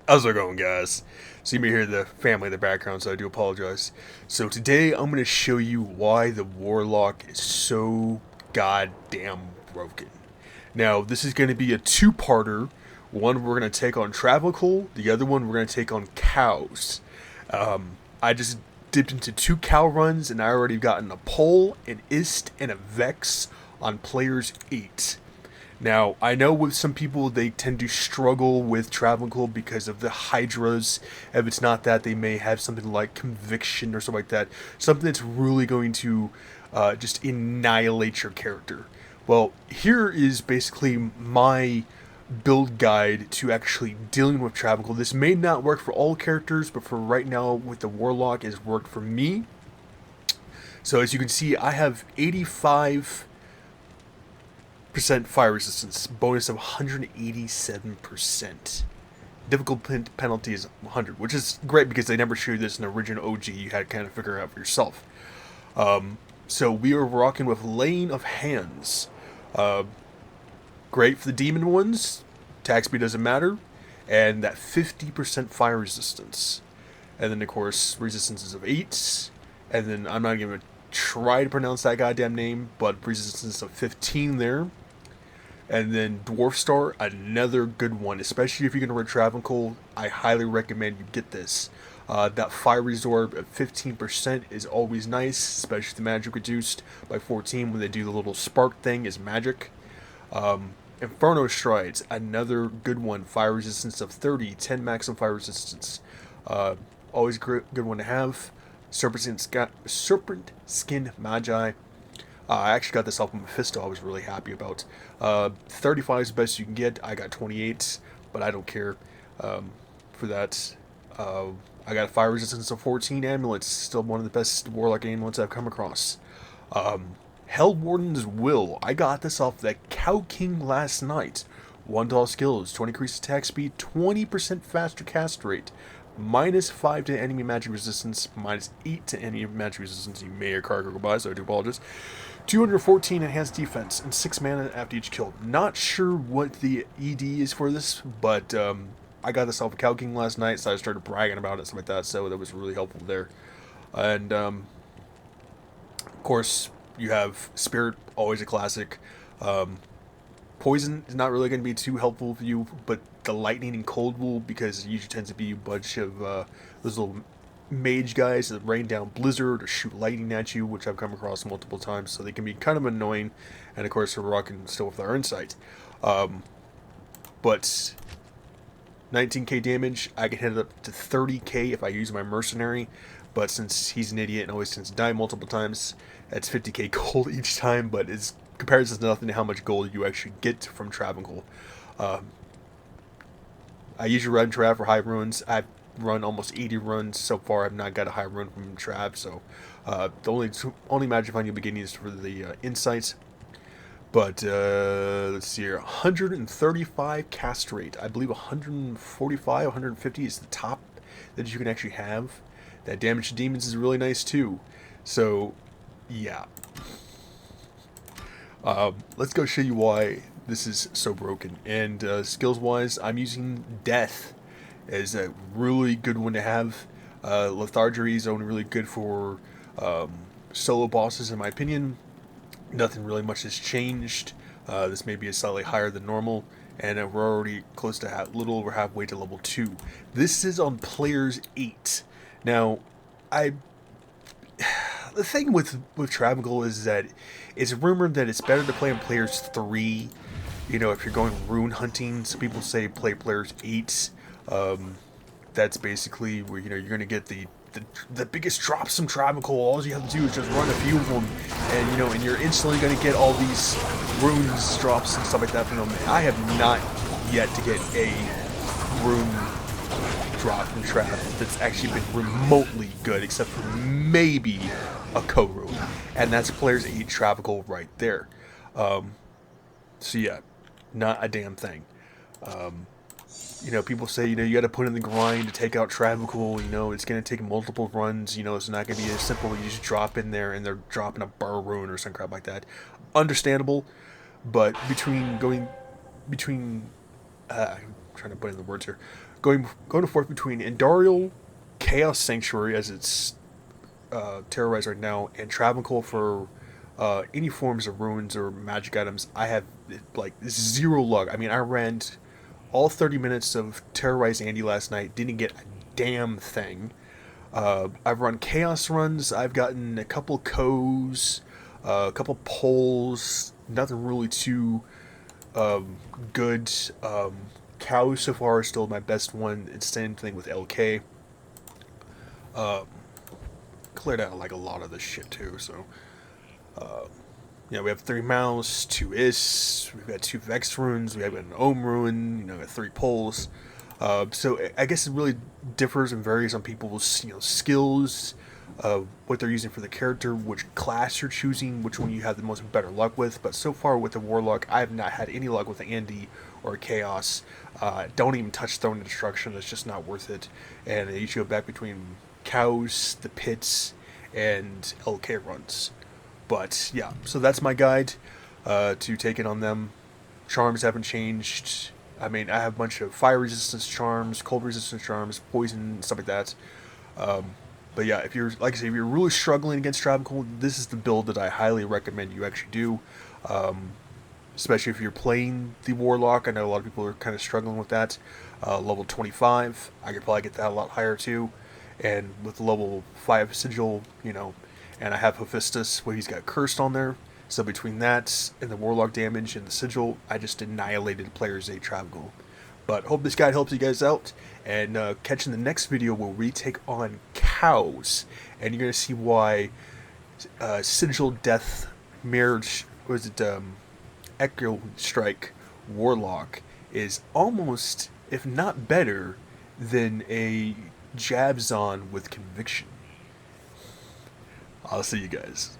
How's it going, guys? So you may hear the family in the background, so I do apologize. So today I'm going to show you why the Warlock is so goddamn broken. Now, this is going to be a two-parter. One we're going to take on Travincal, the other one we're going to take on cows. I just dipped into two cow runs, and I already gotten a pole, an ist, and a vex on players 8. Now, I know with some people they tend to struggle with Travincal because of the Hydras. If it's not that, they may have something like Conviction or something like that. Something that's really going to just annihilate your character. Well, here is basically my build guide to actually dealing with Travincal. This may not work for all characters, but for right now with the Warlock, it's worked for me. So as you can see, I have 85% fire resistance, bonus of 187%. Difficult penalty is 100, which is great because they never showed this in the original OG. You had to kind of figure it out for yourself. So we are rocking with Lane of Hands. Uh, Great for the demon ones. Attack speed doesn't matter. And that 50% fire resistance. And then, of course, resistances of 8. And then I'm not going to try to pronounce that goddamn name, but resistance of 15 there. And then Dwarf Star, another good one, especially if you're going to run Travincal. I highly recommend you get this. That fire resorb at 15% is always nice, especially the magic reduced by 14 when they do the little spark thing is magic. Inferno Strides, another good one, fire resistance of 30, 10 maximum fire resistance. Always good one to have. Serpent Skin Magi. I actually got this off of Mephisto. I was really happy about. 35 is the best you can get. I got 28, but I don't care for that. I got a fire resistance of 14 amulets. Still one of the best Warlock amulets I've come across. Hell Warden's Will. I got this off the Cow King last night. $1 skills, 20 increased attack speed, 20% faster cast rate, -5 to enemy magic resistance, -8 to enemy magic resistance. You may or cargo go by, so I do apologize. 214 enhanced defense and 6 mana after each kill. Not sure what the ED is for this, but I got this off of Cow King last night, so I started bragging about it, something like that. So that was really helpful there. And of course, you have Spirit, always a classic. Poison is not really going to be too helpful for you, but the lightning and cold will, because it usually tends to be a bunch of those little mage guys that rain down blizzard or shoot lightning at you, which I've come across multiple times, so they can be kind of annoying. And of course, we're rocking still with our insight. But 19k damage, I can hit it up to 30k if I use my mercenary. But since he's an idiot and always tends to die multiple times, that's 50k gold each time, but it's comparison to nothing to how much gold you actually get from Travincal. I usually run Trav for high runs. I've run almost 80 runs so far. I've not got a high run from Trav, so the only magic find you'll be getting is for the insights. But let's see here, 135 cast rate. I believe 145, 150 is the top that you can actually have. That damage to demons is really nice too. So, yeah. Let's go show you why this is so broken. And skills-wise, I'm using Death as a really good one to have. Lethargy is only really good for solo bosses, in my opinion. Nothing really much has changed. This may be a slightly higher than normal, and we're already close to little over halfway to level 2. This is on players 8. Now, the thing with Travincal is that it's rumored that it's better to play on players 3. You know, if you're going rune hunting, some people say play players 8. That's basically where, you know, you're going to get the biggest drops from Travincal. All you have to do is just run a few of them, and you know, and you're instantly going to get all these runes drops and stuff like that from them. I have not yet to get a rune drop from Trav that's actually been remotely good, except for maybe a co-rune, and that's players 8 Travincal right there. So yeah, not a damn thing. You know, people say, you know, you got to put in the grind to take out Travincal. You know, it's going to take multiple runs. You know, it's not going to be as simple. You just drop in there and they're dropping a bar rune or some crap like that. Understandable, but I'm trying to put in the words here. going forth between Indarial, Chaos Sanctuary as it's terrorized right now, and Travincal for any forms of runes or magic items. I have like zero luck. I mean, I ran all 30 minutes of Terrorize Andy last night, didn't get a damn thing. I've run chaos runs. I've gotten a couple co's, a couple poles. Nothing really too good. Cow so far is still my best one. It's the same thing with LK. Cleared out like a lot of this shit too. So, yeah, we have 3 mouse, 2 is. We've got 2 vex runes. We have an ohm rune. You know, got 3 poles. So I guess it really differs and varies on people's skills, what they're using for the character, which class you're choosing, which one you have the most better luck with. But so far with the Warlock, I have not had any luck with the Andy or Chaos. Don't even touch Throne of Destruction. That's just not worth it. And you should go back between cows, the pits, and LK runs. But yeah, so that's my guide to taking on them. Charms haven't changed. I mean, I have a bunch of fire resistance charms, cold resistance charms, poison, stuff like that. But yeah, if you're, like I say, if you're really struggling against Travincal, this is the build that I highly recommend you actually do. Especially if you're playing the Warlock. I know a lot of people are kind of struggling with that. Level 25, I could probably get that a lot higher too. And with the level 5 Sigil, and I have Hephaestus, where he's got Cursed on there. So between that and the Warlock damage and the Sigil, I just annihilated players A Travincal. But hope this guide helps you guys out. And catch in the next video where we take on cows. And you're going to see why Sigil Death Marriage, was it Echo Strike Warlock is almost, if not better, than a Jabzon with Conviction. I'll see you guys.